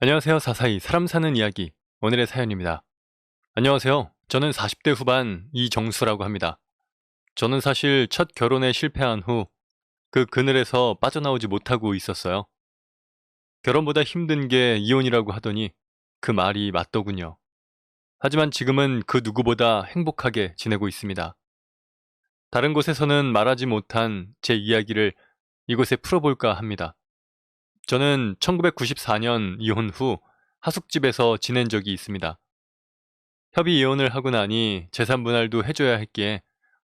안녕하세요. 사사이 사람 사는 이야기 오늘의 사연입니다. 안녕하세요. 저는 40대 후반 이정수라고 합니다. 저는 사실 첫 결혼에 실패한 후 그 그늘에서 빠져나오지 못하고 있었어요. 결혼보다 힘든 게 이혼이라고 하더니 그 말이 맞더군요. 하지만 지금은 그 누구보다 행복하게 지내고 있습니다. 다른 곳에서는 말하지 못한 제 이야기를 이곳에 풀어볼까 합니다. 저는 1994년 이혼 후 하숙집에서 지낸 적이 있습니다. 협의 이혼을 하고 나니 재산 분할도 해줘야 했기에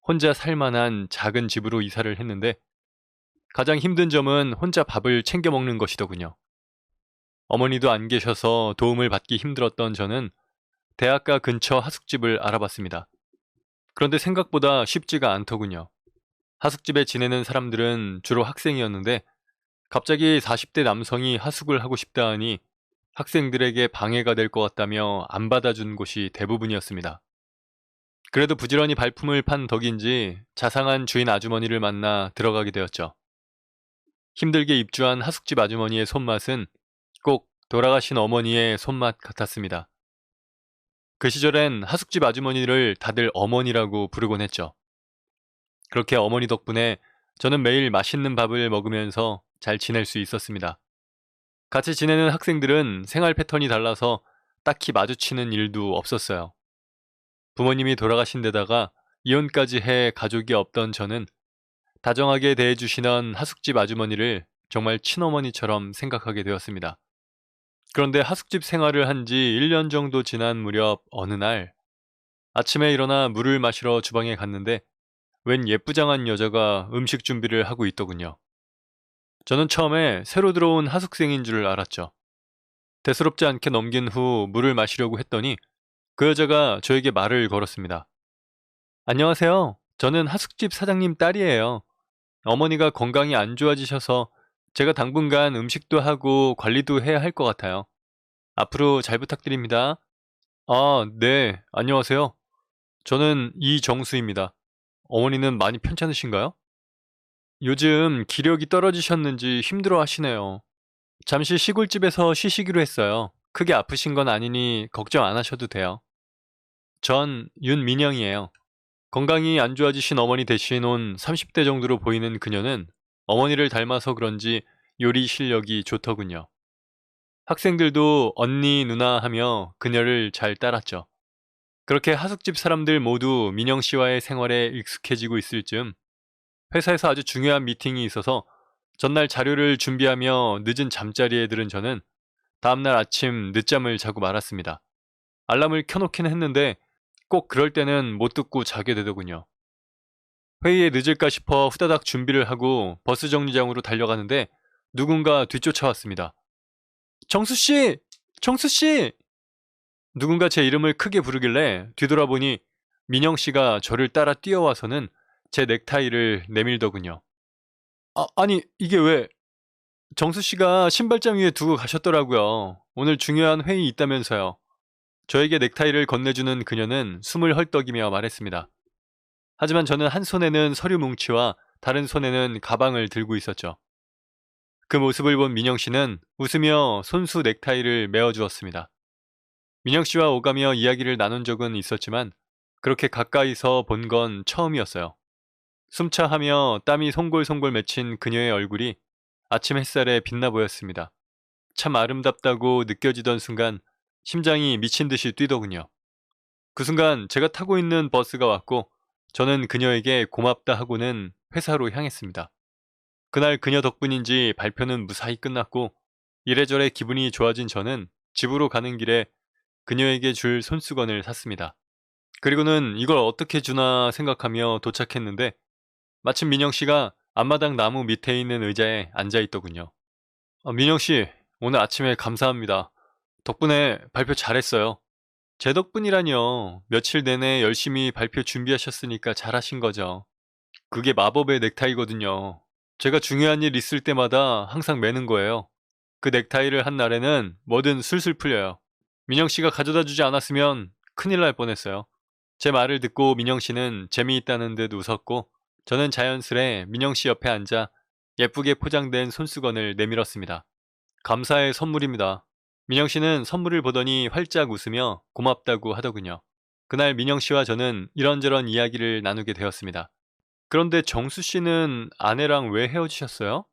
혼자 살 만한 작은 집으로 이사를 했는데 가장 힘든 점은 혼자 밥을 챙겨 먹는 것이더군요. 어머니도 안 계셔서 도움을 받기 힘들었던 저는 대학가 근처 하숙집을 알아봤습니다. 그런데 생각보다 쉽지가 않더군요. 하숙집에 지내는 사람들은 주로 학생이었는데 갑자기 40대 남성이 하숙을 하고 싶다 하니 학생들에게 방해가 될 것 같다며 안 받아준 곳이 대부분이었습니다. 그래도 부지런히 발품을 판 덕인지 자상한 주인 아주머니를 만나 들어가게 되었죠. 힘들게 입주한 하숙집 아주머니의 손맛은 꼭 돌아가신 어머니의 손맛 같았습니다. 그 시절엔 하숙집 아주머니를 다들 어머니라고 부르곤 했죠. 그렇게 어머니 덕분에 저는 매일 맛있는 밥을 먹으면서 잘 지낼 수 있었습니다. 같이 지내는 학생들은 생활 패턴이 달라서 딱히 마주치는 일도 없었어요. 부모님이 돌아가신 데다가 이혼까지 해 가족이 없던 저는 다정하게 대해주시던 하숙집 아주머니를 정말 친어머니처럼 생각하게 되었습니다. 그런데 하숙집 생활을 한 지 1년 정도 지난 무렵 어느 날 아침에 일어나 물을 마시러 주방에 갔는데 웬 예쁘장한 여자가 음식 준비를 하고 있더군요. 저는 처음에 새로 들어온 하숙생인 줄 알았죠. 대수롭지 않게 넘긴 후 물을 마시려고 했더니 그 여자가 저에게 말을 걸었습니다. 안녕하세요. 저는 하숙집 사장님 딸이에요. 어머니가 건강이 안 좋아지셔서 제가 당분간 음식도 하고 관리도 해야 할 것 같아요. 앞으로 잘 부탁드립니다. 아, 네. 안녕하세요. 저는 이정수입니다. 어머니는 많이 편찮으신가요? 요즘 기력이 떨어지셨는지 힘들어 하시네요. 잠시 시골집에서 쉬시기로 했어요. 크게 아프신 건 아니니 걱정 안 하셔도 돼요. 전 윤민영이에요. 건강이 안 좋아지신 어머니 대신 온 30대 정도로 보이는 그녀는 어머니를 닮아서 그런지 요리 실력이 좋더군요. 학생들도 언니, 누나 하며 그녀를 잘 따랐죠. 그렇게 하숙집 사람들 모두 민영 씨와의 생활에 익숙해지고 있을 즈음 회사에서 아주 중요한 미팅이 있어서 전날 자료를 준비하며 늦은 잠자리에 들은 저는 다음날 아침 늦잠을 자고 말았습니다. 알람을 켜놓긴 했는데 꼭 그럴 때는 못 듣고 자게 되더군요. 회의에 늦을까 싶어 후다닥 준비를 하고 버스 정류장으로 달려가는데 누군가 뒤쫓아왔습니다. 정수씨! 정수씨! 누군가 제 이름을 크게 부르길래 뒤돌아보니 민영씨가 저를 따라 뛰어와서는 제 넥타이를 내밀더군요. 아니, 이게 왜? 정수씨가 신발장 위에 두고 가셨더라고요. 오늘 중요한 회의 있다면서요. 저에게 넥타이를 건네주는 그녀는 숨을 헐떡이며 말했습니다. 하지만 저는 한 손에는 서류 뭉치와 다른 손에는 가방을 들고 있었죠. 그 모습을 본 민영 씨는 웃으며 손수 넥타이를 메어주었습니다. 민영 씨와 오가며 이야기를 나눈 적은 있었지만 그렇게 가까이서 본 건 처음이었어요. 숨차하며 땀이 송골송골 맺힌 그녀의 얼굴이 아침 햇살에 빛나 보였습니다. 참 아름답다고 느껴지던 순간 심장이 미친 듯이 뛰더군요. 그 순간 제가 타고 있는 버스가 왔고 저는 그녀에게 고맙다 하고는 회사로 향했습니다. 그날 그녀 덕분인지 발표는 무사히 끝났고 이래저래 기분이 좋아진 저는 집으로 가는 길에 그녀에게 줄 손수건을 샀습니다. 그리고는 이걸 어떻게 주나 생각하며 도착했는데 마침 민영 씨가 앞마당 나무 밑에 있는 의자에 앉아 있더군요. 민영 씨, 오늘 아침에 감사합니다. 덕분에 발표 잘했어요. 제 덕분이라뇨. 며칠 내내 열심히 발표 준비하셨으니까 잘하신 거죠. 그게 마법의 넥타이거든요. 제가 중요한 일 있을 때마다 항상 매는 거예요. 그 넥타이를 한 날에는 뭐든 술술 풀려요. 민영 씨가 가져다 주지 않았으면 큰일 날 뻔했어요. 제 말을 듣고 민영 씨는 재미있다는 듯 웃었고 저는 자연스레 민영 씨 옆에 앉아 예쁘게 포장된 손수건을 내밀었습니다. 감사의 선물입니다. 민영 씨는 선물을 보더니 활짝 웃으며 고맙다고 하더군요. 그날 민영 씨와 저는 이런저런 이야기를 나누게 되었습니다. 그런데 정수 씨는 아내랑 왜 헤어지셨어요?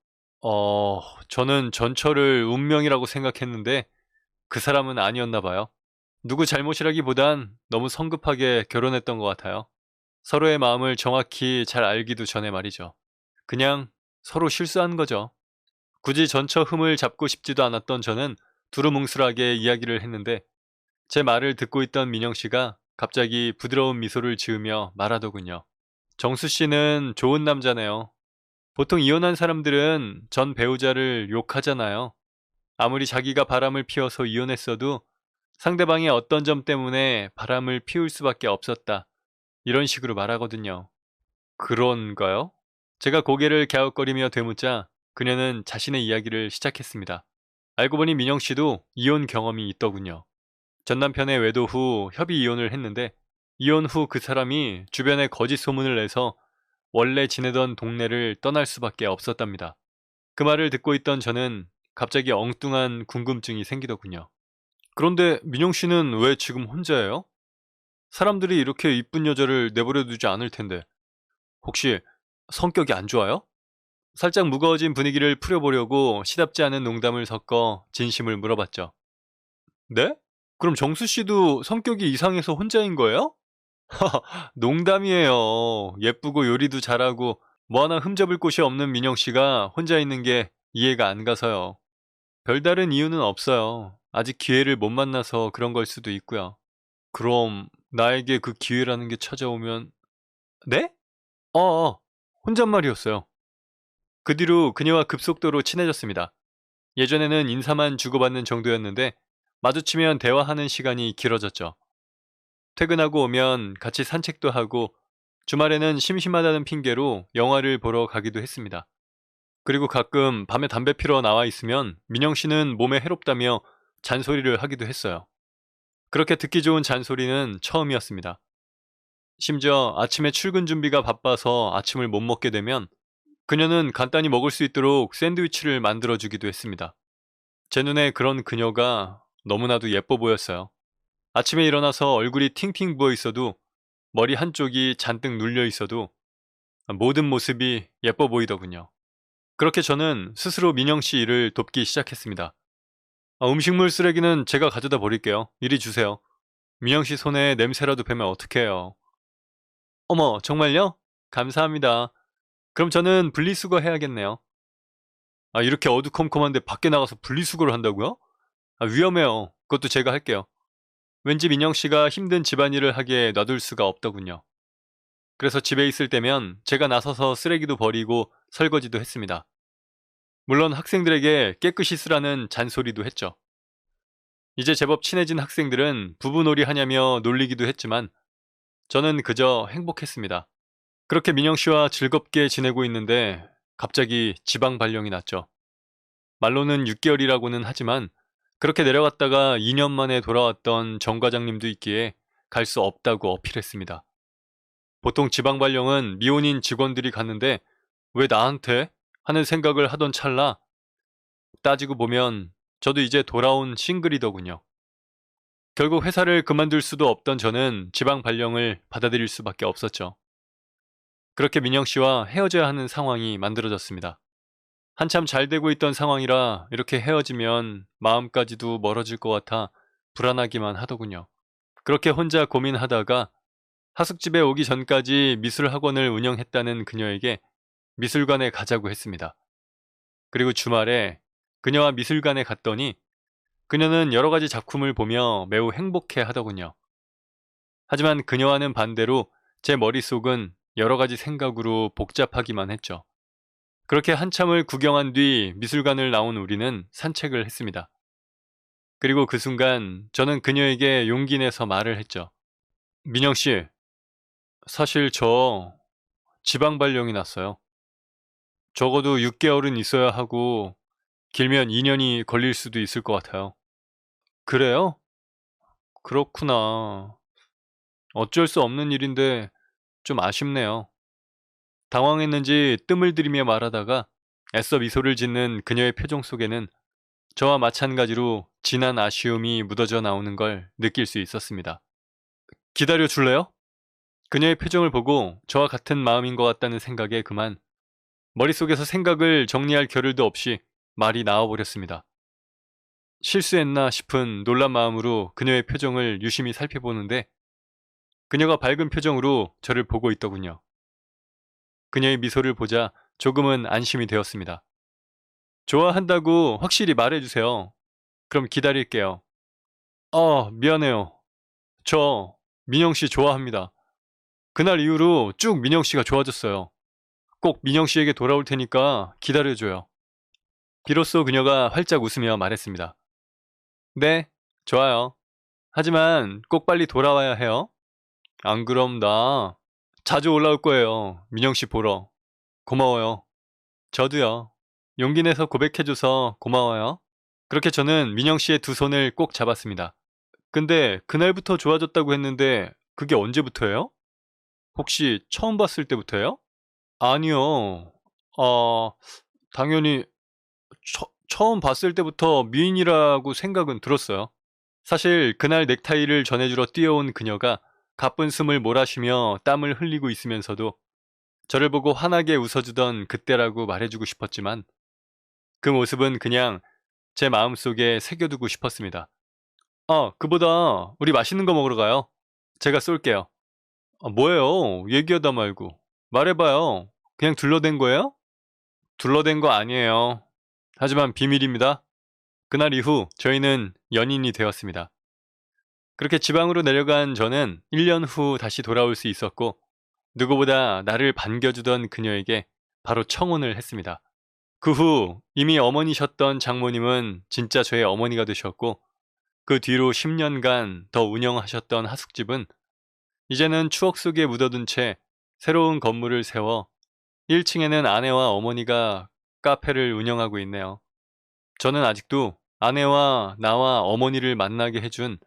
저는 전철을 운명이라고 생각했는데 그 사람은 아니었나 봐요. 누구 잘못이라기보단 너무 성급하게 결혼했던 것 같아요. 서로의 마음을 정확히 잘 알기도 전에 말이죠. 그냥 서로 실수한 거죠. 굳이 전처 흠을 잡고 싶지도 않았던 저는 두루뭉술하게 이야기를 했는데 제 말을 듣고 있던 민영 씨가 갑자기 부드러운 미소를 지으며 말하더군요. 정수 씨는 좋은 남자네요. 보통 이혼한 사람들은 전 배우자를 욕하잖아요. 아무리 자기가 바람을 피워서 이혼했어도 상대방의 어떤 점 때문에 바람을 피울 수밖에 없었다. 이런 식으로 말하거든요. 그런가요? 제가 고개를 갸웃거리며 되묻자 그녀는 자신의 이야기를 시작했습니다. 알고 보니 민영 씨도 이혼 경험이 있더군요. 전 남편의 외도 후 협의 이혼을 했는데 이혼 후 그 사람이 주변에 거짓 소문을 내서 원래 지내던 동네를 떠날 수밖에 없었답니다. 그 말을 듣고 있던 저는 갑자기 엉뚱한 궁금증이 생기더군요. 그런데 민영 씨는 왜 지금 혼자예요? 사람들이 이렇게 이쁜 여자를 내버려 두지 않을 텐데 혹시 성격이 안 좋아요? 살짝 무거워진 분위기를 풀어보려고 시답지 않은 농담을 섞어 진심을 물어봤죠. 네? 그럼 정수 씨도 성격이 이상해서 혼자인 거예요? 농담이에요. 예쁘고 요리도 잘하고 뭐 하나 흠잡을 곳이 없는 민영 씨가 혼자 있는 게 이해가 안 가서요. 별다른 이유는 없어요. 아직 기회를 못 만나서 그런 걸 수도 있고요. 그럼 나에게 그 기회라는 게 찾아오면 네? 혼잣말이었어요. 그 뒤로 그녀와 급속도로 친해졌습니다. 예전에는 인사만 주고받는 정도였는데 마주치면 대화하는 시간이 길어졌죠. 퇴근하고 오면 같이 산책도 하고 주말에는 심심하다는 핑계로 영화를 보러 가기도 했습니다. 그리고 가끔 밤에 담배 피러 나와 있으면 민영 씨는 몸에 해롭다며 잔소리를 하기도 했어요. 그렇게 듣기 좋은 잔소리는 처음이었습니다. 심지어 아침에 출근 준비가 바빠서 아침을 못 먹게 되면 그녀는 간단히 먹을 수 있도록 샌드위치를 만들어주기도 했습니다. 제 눈에 그런 그녀가 너무나도 예뻐 보였어요. 아침에 일어나서 얼굴이 팅팅 부어 있어도 머리 한쪽이 잔뜩 눌려 있어도 모든 모습이 예뻐 보이더군요. 그렇게 저는 스스로 민영 씨 일을 돕기 시작했습니다. 음식물 쓰레기는 제가 가져다 버릴게요. 이리 주세요. 민영 씨 손에 냄새라도 배면 어떡해요. 어머, 정말요? 감사합니다. 그럼 저는 분리수거 해야겠네요. 이렇게 어두컴컴한데 밖에 나가서 분리수거를 한다고요? 위험해요. 그것도 제가 할게요. 왠지 민영 씨가 힘든 집안일을 하게 놔둘 수가 없더군요. 그래서 집에 있을 때면 제가 나서서 쓰레기도 버리고 설거지도 했습니다. 물론 학생들에게 깨끗이 쓰라는 잔소리도 했죠. 이제 제법 친해진 학생들은 부부놀이 하냐며 놀리기도 했지만 저는 그저 행복했습니다. 그렇게 민영 씨와 즐겁게 지내고 있는데 갑자기 지방 발령이 났죠. 말로는 6개월이라고는 하지만 그렇게 내려갔다가 2년 만에 돌아왔던 정 과장님도 있기에 갈 수 없다고 어필했습니다. 보통 지방 발령은 미혼인 직원들이 갔는데 왜 나한테? 하는 생각을 하던 찰나 따지고 보면 저도 이제 돌아온 싱글이더군요. 결국 회사를 그만둘 수도 없던 저는 지방 발령을 받아들일 수밖에 없었죠. 그렇게 민영 씨와 헤어져야 하는 상황이 만들어졌습니다. 한참 잘 되고 있던 상황이라 이렇게 헤어지면 마음까지도 멀어질 것 같아 불안하기만 하더군요. 그렇게 혼자 고민하다가 하숙집에 오기 전까지 미술학원을 운영했다는 그녀에게 미술관에 가자고 했습니다. 그리고 주말에 그녀와 미술관에 갔더니 그녀는 여러 가지 작품을 보며 매우 행복해 하더군요. 하지만 그녀와는 반대로 제 머릿속은 여러 가지 생각으로 복잡하기만 했죠. 그렇게 한참을 구경한 뒤 미술관을 나온 우리는 산책을 했습니다. 그리고 그 순간 저는 그녀에게 용기 내서 말을 했죠. 민영 씨, 사실 저 지방 발령이 났어요. 적어도 6개월은 있어야 하고 길면 2년이 걸릴 수도 있을 것 같아요. 그래요? 그렇구나. 어쩔 수 없는 일인데 좀 아쉽네요. 당황했는지 뜸을 들이며 말하다가 애써 미소를 짓는 그녀의 표정 속에는 저와 마찬가지로 진한 아쉬움이 묻어져 나오는 걸 느낄 수 있었습니다. 기다려 줄래요? 그녀의 표정을 보고 저와 같은 마음인 것 같다는 생각에 그만 머릿속에서 생각을 정리할 겨를도 없이 말이 나와버렸습니다. 실수했나 싶은 놀란 마음으로 그녀의 표정을 유심히 살펴보는데 그녀가 밝은 표정으로 저를 보고 있더군요. 그녀의 미소를 보자 조금은 안심이 되었습니다. 좋아한다고 확실히 말해주세요. 그럼 기다릴게요. 미안해요. 저 민영 씨 좋아합니다. 그날 이후로 쭉 민영 씨가 좋아졌어요. 꼭 민영 씨에게 돌아올 테니까 기다려줘요. 비로소 그녀가 활짝 웃으며 말했습니다. 네, 좋아요. 하지만 꼭 빨리 돌아와야 해요. 안 그럼 나 자주 올라올 거예요. 민영 씨 보러. 고마워요. 저도요. 용기 내서 고백해줘서 고마워요. 그렇게 저는 민영 씨의 두 손을 꼭 잡았습니다. 근데 그날부터 좋아졌다고 했는데 그게 언제부터예요? 혹시 처음 봤을 때부터예요? 아니요. 어, 당연히 처음 봤을 때부터 미인이라고 생각은 들었어요. 사실 그날 넥타이를 전해주러 뛰어온 그녀가 가쁜 숨을 몰아쉬며 땀을 흘리고 있으면서도 저를 보고 환하게 웃어주던 그때라고 말해주고 싶었지만 그 모습은 그냥 제 마음속에 새겨두고 싶었습니다. 그보다 우리 맛있는 거 먹으러 가요. 제가 쏠게요. 뭐예요? 얘기하다 말고. 말해봐요. 그냥 둘러댄 거예요? 둘러댄 거 아니에요. 하지만 비밀입니다. 그날 이후 저희는 연인이 되었습니다. 그렇게 지방으로 내려간 저는 1년 후 다시 돌아올 수 있었고 누구보다 나를 반겨주던 그녀에게 바로 청혼을 했습니다. 그 후 이미 어머니셨던 장모님은 진짜 저의 어머니가 되셨고 그 뒤로 10년간 더 운영하셨던 하숙집은 이제는 추억 속에 묻어둔 채 새로운 건물을 세워 1층에는 아내와 어머니가 카페를 운영하고 있네요. 저는 아직도 아내와 나와 어머니를 만나게 해준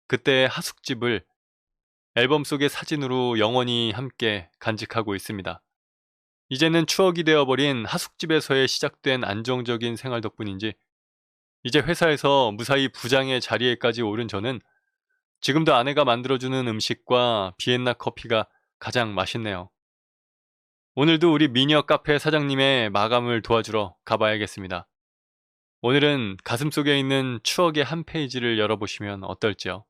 그때의 하숙집을 앨범 속의 사진으로 영원히 함께 간직하고 있습니다. 이제는 추억이 되어버린 하숙집에서의 시작된 안정적인 생활 덕분인지 이제 회사에서 무사히 부장의 자리에까지 오른 저는 지금도 아내가 만들어주는 음식과 비엔나 커피가 가장 맛있네요. 오늘도 우리 미녀 카페 사장님의 마감을 도와주러 가봐야겠습니다. 오늘은 가슴속에 있는 추억의 한 페이지를 열어보시면 어떨지요?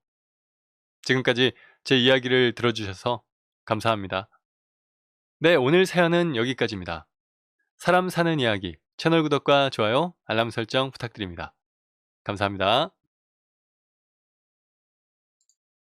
지금까지 제 이야기를 들어주셔서 감사합니다. 네, 오늘 사연은 여기까지입니다. 사람 사는 이야기 채널 구독과 좋아요, 알람 설정 부탁드립니다. 감사합니다.